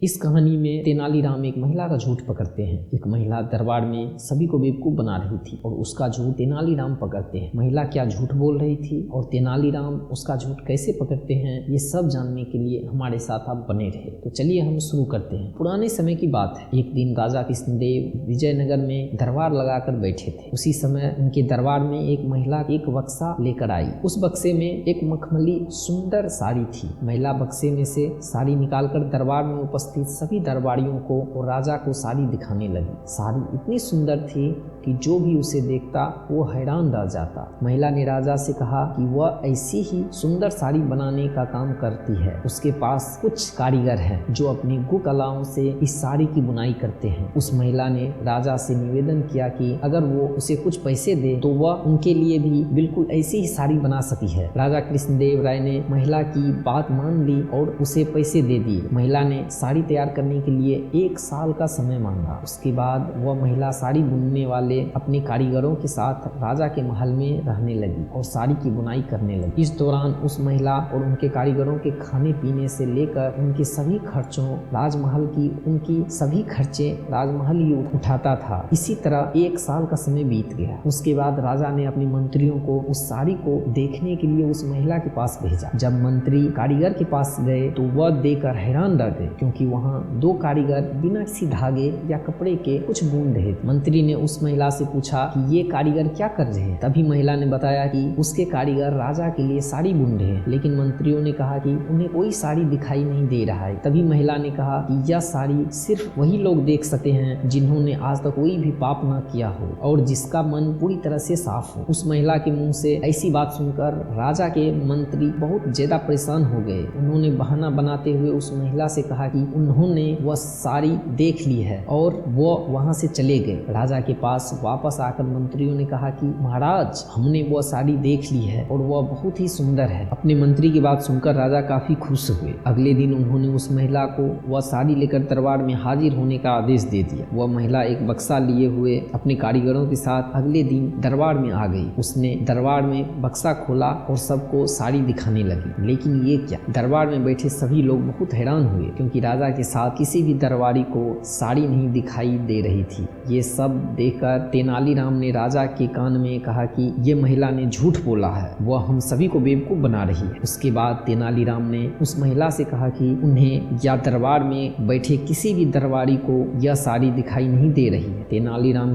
इस कहानी में तेनालीराम एक महिला का झूठ पकड़ते हैं। एक महिला दरबार में सभी को बेवकूफ बना रही थी और उसका झूठ तेनालीराम पकड़ते हैं। महिला क्या झूठ बोल रही थी और तेनालीराम उसका झूठ कैसे पकड़ते हैं, ये सब जानने के लिए हमारे साथ आप बने रहे। तो चलिए हम शुरू करते हैं। पुराने समय की बात है। एक दिन राजा कृष्णदेव विजयनगर में दरबार लगाकर बैठे थे। उसी समय उनके दरबार में एक महिला एक बक्सा लेकर आई। उस बक्से में एक मखमली सुंदर साड़ी थी। महिला बक्से में से साड़ी निकालकर दरबार में उपस्थित सभी दरबारियों को और राजा को साड़ी दिखाने लगी। साड़ी इतनी सुंदर थी कि जो भी उसे देखता वो हैरान रह जाता। महिला ने राजा से कहा कि वह ऐसी ही सुंदर साड़ी बनाने का काम करती है। उसके पास कुछ कारीगर हैं जो अपनी गुप्त कलाओं से इस साड़ी की बुनाई करते हैं। उस महिला ने राजा से निवेदन किया कि अगर वो उसे कुछ पैसे दे तो वह उनके लिए भी बिल्कुल ऐसी ही साड़ी बना सकती है। राजा कृष्णदेव राय ने महिला की बात मान ली और उसे पैसे दे दिए। महिला ने साड़ी तैयार करने के लिए 1 साल का समय मांगा। उसके बाद वह महिला साड़ी बुनने वाले अपने कारीगरों के साथ राजा के महल में रहने लगी और साड़ी की बुनाई करने लगी। इस दौरान उस महिला और उनके कारीगरों के खाने पीने से लेकर उनके सभी खर्चों राजमहल की उनकी सभी खर्चे राजमहल ही उठाता था। इसी तरह 1 साल का समय बीत गया। उसके बाद राजा ने अपने मंत्रियों को उस साड़ी को देखने के लिए उस महिला के पास भेजा। जब मंत्री कारीगर के पास गए तो वह देखकर हैरान रह गए, क्योंकि वहाँ 2 कारीगर बिना किसी धागे या कपड़े के कुछ बुन रहे थे। मंत्री ने उस महिला से पूछा कि ये कारीगर क्या कर रहे हैं। तभी महिला ने बताया कि उसके कारीगर राजा के लिए साड़ी बुन रहे हैं, लेकिन मंत्रियों ने कहा कि उन्हें कोई साड़ी दिखाई नहीं दे रहा है। तभी महिला ने कहा कि यह साड़ी सिर्फ वही लोग देख सकते हैं जिन्होंने आज तक कोई भी पाप न किया हो और जिसका मन पूरी तरह से साफ हो। उस महिला के मुंह से ऐसी बात सुनकर राजा के मंत्री बहुत ज्यादा परेशान हो गए। उन्होंने बहाना बनाते हुए उस महिला से कहा कि उन्होंने वह साड़ी देख ली है और वो वहां से चले गए। राजा के पास वापस आकर मंत्रियों ने कहा कि महाराज, हमने वह साड़ी देख ली है और वह बहुत ही सुंदर है। अपने मंत्री की बात सुनकर राजा काफी खुश हुए। अगले दिन उन्होंने उस महिला को वह साड़ी लेकर दरबार में हाजिर होने का आदेश दे दिया। वह महिला एक बक्सा लिए हुए अपने कारीगरों के साथ अगले दिन दरबार में आ गई। उसने दरबार में बक्सा खोला और सबको साड़ी दिखाने लगी। लेकिन ये क्या, दरबार में बैठे सभी लोग बहुत हैरान हुए, क्योंकि राजा के साथ किसी भी दरबारी को साड़ी नहीं दिखाई दे रही थी। ये सब देखकर तेनालीराम ने राजा के कान में कहा कि ये महिला ने झूठ बोला है, वह हम सभी को बेवकूफ बना रही है। उसके बाद तेनालीराम ने उस महिला से कहा कि उन्हें या दरबार में बैठे किसी भी दरबारी को यह साड़ी दिखाई नहीं दे रही है। तेनालीराम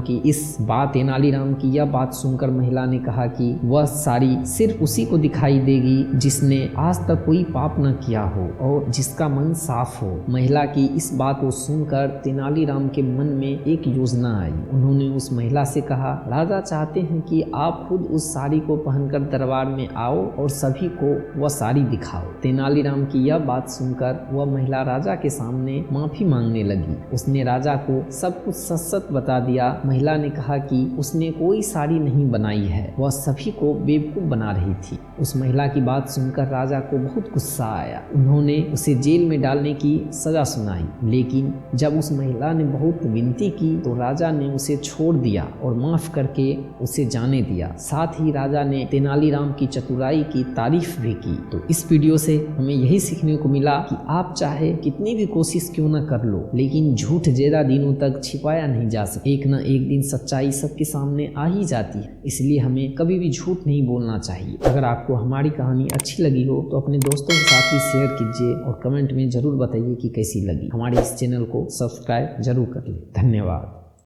की यह बात सुनकर महिला ने कहा कि वह साड़ी सिर्फ उसी को दिखाई देगी जिसने आज तक कोई पाप न किया हो और जिसका मन साफ हो। महिला की इस बात को सुनकर तेनालीराम के मन में एक योजना आई। उन्होंने उस महिला से कहा, राजा चाहते हैं कि आप खुद उस साड़ी को पहनकर दरबार में आओ और सभी को वह साड़ी दिखाओ। तेनालीराम की यह बात सुनकर वह महिला राजा के सामने माफी मांगने लगी। उसने राजा को सब कुछ सच बता दिया। महिला ने कहा कि उसने कोई साड़ी नहीं बनाई है, वह सभी को बेवकूफ बना रही थी। उस महिला की बात सुनकर राजा को बहुत गुस्सा आया। उन्होंने उसे जेल में डालने की सजा सुनाई, लेकिन जब उस महिला ने बहुत विनती की तो राजा ने उसे छोड़ दिया और माफ करके उसे जाने दिया। साथ ही राजा ने तेनालीराम की चतुराई की तारीफ भी की। तो इस वीडियो से हमें यही सीखने को मिला कि आप चाहे कितनी भी कोशिश क्यों न कर लो, लेकिन झूठ ज्यादा दिनों तक छिपाया नहीं जा सकता। एक न एक दिन सच्चाई सबके सामने आ ही जाती है, इसलिए हमें कभी भी झूठ नहीं बोलना चाहिए। अगर आपको हमारी कहानी अच्छी लगी हो तो अपने दोस्तों के साथ भी शेयर कीजिए और कमेंट में जरूर बताइए कि कैसी लगी। हमारे इस चैनल को सब्सक्राइब जरूर कर ले। धन्यवाद।